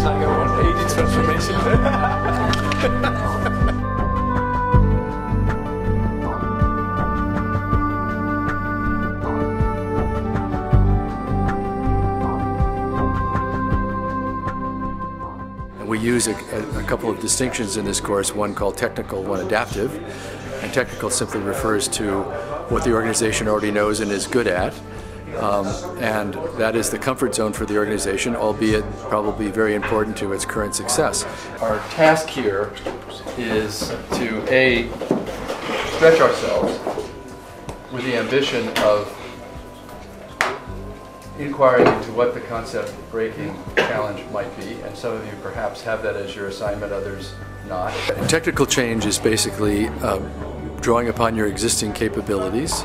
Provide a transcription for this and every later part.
It's like a 180 transformation. We use a couple of distinctions in this course, one called technical, one adaptive. And technical simply refers to what the organization already knows and is good at. And that is the comfort zone for the organization, albeit probably very important to its current success. Our task here is to A, stretch ourselves with the ambition of inquiring into what the concept of breaking challenge might be, and some of you perhaps have that as your assignment, others not. Technical change is basically drawing upon your existing capabilities,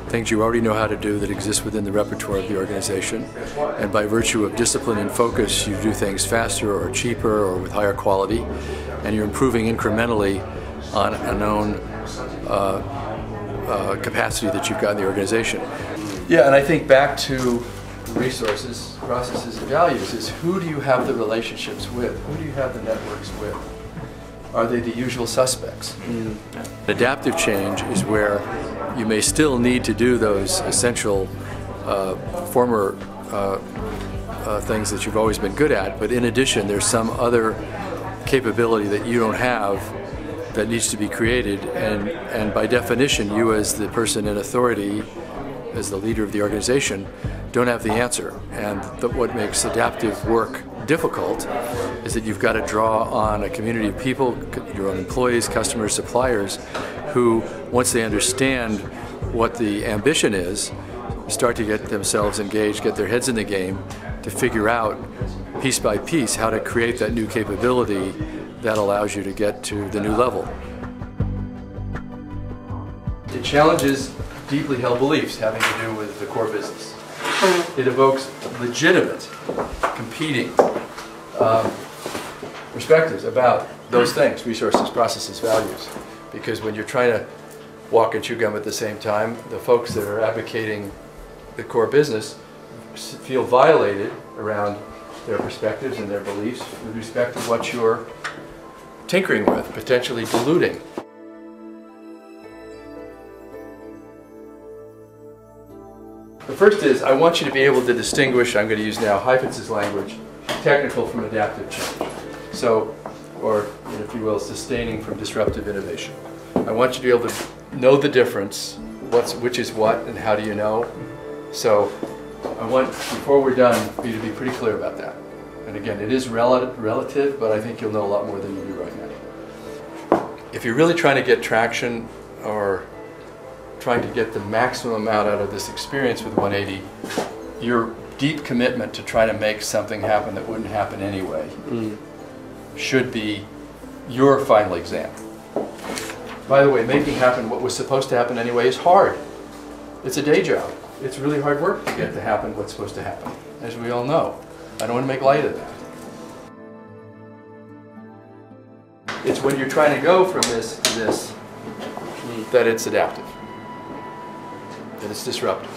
things you already know how to do that exist within the repertoire of the organization, and by virtue of discipline and focus you do things faster or cheaper or with higher quality, and you're improving incrementally on a known capacity that you've got in the organization. Yeah, and I think back to resources, processes, and values is who do you have the relationships with? Who do you have the networks with? Are they the usual suspects? Adaptive change is where you may still need to do those essential former things that you've always been good at, but in addition there's some other capability that you don't have that needs to be created, and by definition you as the person in authority, as the leader of the organization, don't have the answer. And what makes adaptive work difficult is that you've got to draw on a community of people, your own employees, customers, suppliers, who, once they understand what the ambition is, start to get themselves engaged, get their heads in the game, to figure out piece by piece how to create that new capability that allows you to get to the new level. It challenges deeply held beliefs having to do with the core business. It evokes legitimate, competing perspectives about those things, resources, processes, values. Because when you're trying to walk and chew gum at the same time, the folks that are advocating the core business feel violated around their perspectives and their beliefs with respect to what you're tinkering with, potentially diluting. The first is, I want you to be able to distinguish, I'm going to use now Heifetz's language, technical from adaptive change. So, or if you will, sustaining from disruptive innovation. I want you to be able to know the difference, which is what and how do you know. So I want, before we're done, for you to be pretty clear about that. And again, it is relative, but I think you'll know a lot more than you do right now. If you're really trying to get traction or trying to get the maximum amount out of this experience with 180, your deep commitment to try to make something happen that wouldn't happen anyway should be your final exam. By the way, making happen what was supposed to happen anyway is hard. It's a day job. It's really hard work to get to happen what's supposed to happen, as we all know. I don't want to make light of that. It's when you're trying to go from this to this that it's adaptive, that it's disruptive.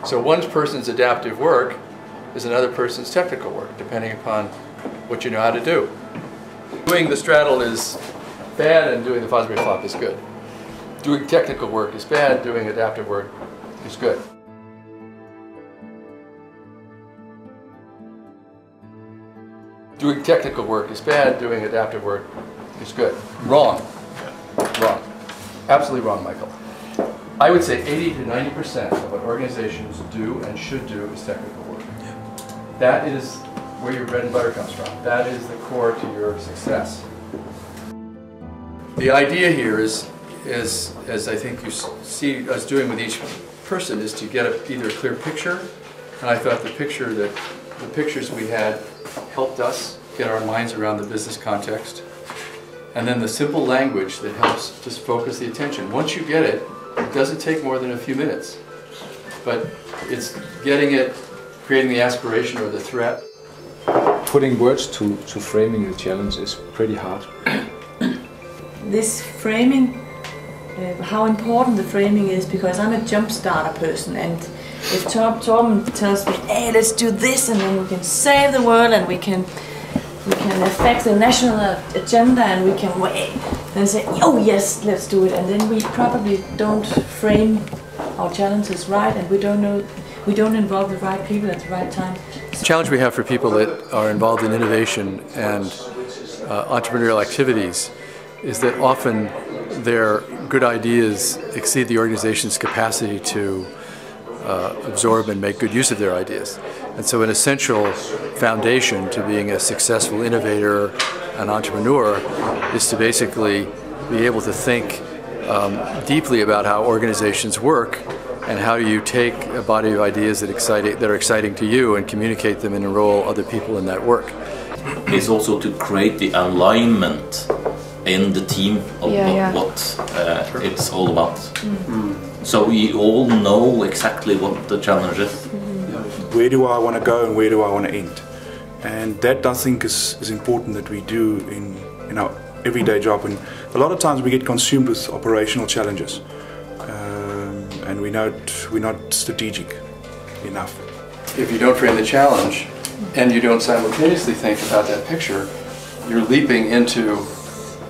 So one person's adaptive work is another person's technical work, depending upon what you know how to do. Doing the straddle is bad and doing the Fosbury flop is good. Doing technical work is bad, doing adaptive work is good. Doing technical work is bad, doing adaptive work is good. Wrong. Wrong. Absolutely wrong, Michael. I would say 80 to 90% of what organizations do and should do is technical work. That is where your bread and butter comes from. That is the core to your success. The idea here is as I think you see us doing with each person, is to get either a clear picture, and I thought the pictures we had helped us get our minds around the business context, and then the simple language that helps just focus the attention. Once you get it, it doesn't take more than a few minutes, but it's getting it, creating the aspiration or the threat. Putting words to framing the challenge is pretty hard. This framing, how important the framing is, because I'm a jump starter person, and if Torben tells me, hey, let's do this, and then we can save the world and we can affect the national agenda, and we can then say, oh yes, let's do it, and then we probably don't frame our challenges right, and we don't involve the right people at the right time. The challenge we have for people that are involved in innovation and entrepreneurial activities is that often their good ideas exceed the organization's capacity to absorb and make good use of their ideas. And so an essential foundation to being a successful innovator, an entrepreneur, is to basically be able to think deeply about how organizations work and how you take a body of ideas that are exciting to you and communicate them and enroll other people in that work. Is also to create the alignment in the team of what it's all about. So we all know exactly what the challenge is. Where do I want to go and where do I want to end? And that, I think, is important that we do in our everyday job. And a lot of times we get consumed with operational challenges, and we're not strategic enough. If you don't frame the challenge and you don't simultaneously think about that picture, you're leaping into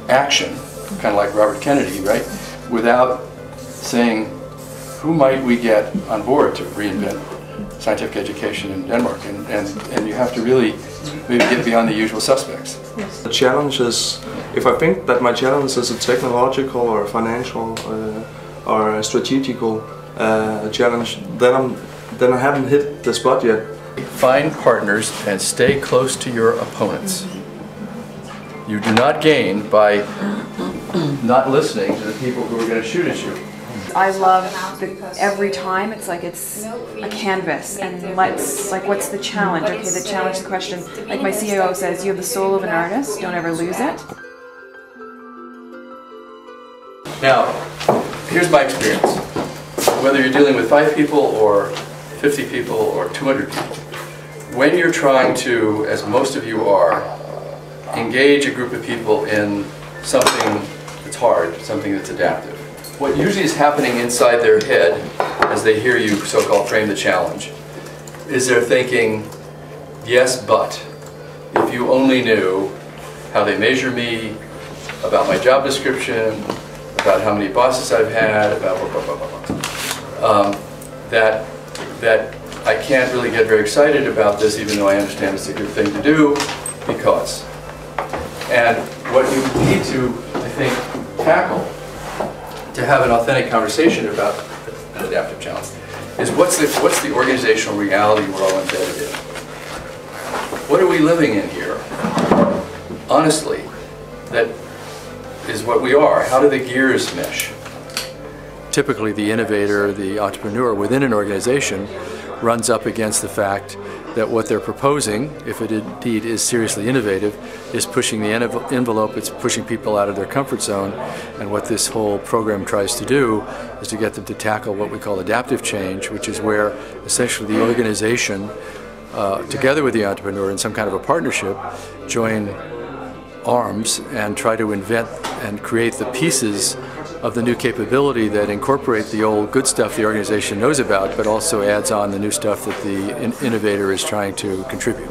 action, kind of like Robert Kennedy, right? Without saying, who might we get on board to reinvent scientific education in Denmark? And you have to really maybe get beyond the usual suspects. The challenge is, if I think that my challenge is a technological or a financial or a strategical challenge, then I haven't hit the spot yet. Find partners and stay close to your opponents. You do not gain by not listening to the people who are going to shoot at you. I love every time it's a canvas, and what's the challenge? Okay, the challenge, the question. Like my CEO says, you have the soul of an artist, don't ever lose it. Now, here's my experience. Whether you're dealing with 5 people or 50 people or 200 people, when you're trying to, as most of you are, engage a group of people in something that's hard, something that's adaptive, what usually is happening inside their head as they hear you so-called frame the challenge is they're thinking, yes, but if you only knew how they measure me, about my job description, about how many bosses I've had, about blah, blah, blah, blah, that I can't really get very excited about this, even though I understand it's a good thing to do, because. And what you need to, I think, tackle to have an authentic conversation about an adaptive challenge is what's the organizational reality we're all embedded in? What are we living in here? Honestly, that is what we are. How do the gears mesh? Typically, the innovator, the entrepreneur within an organization runs up against the fact that what they're proposing, if it indeed is seriously innovative, is pushing the envelope, it's pushing people out of their comfort zone, and what this whole program tries to do is to get them to tackle what we call adaptive change, which is where essentially the organization, together with the entrepreneur in some kind of a partnership, join arms and try to invent and create the pieces of the new capability that incorporate the old good stuff the organization knows about, but also adds on the new stuff that the innovator is trying to contribute.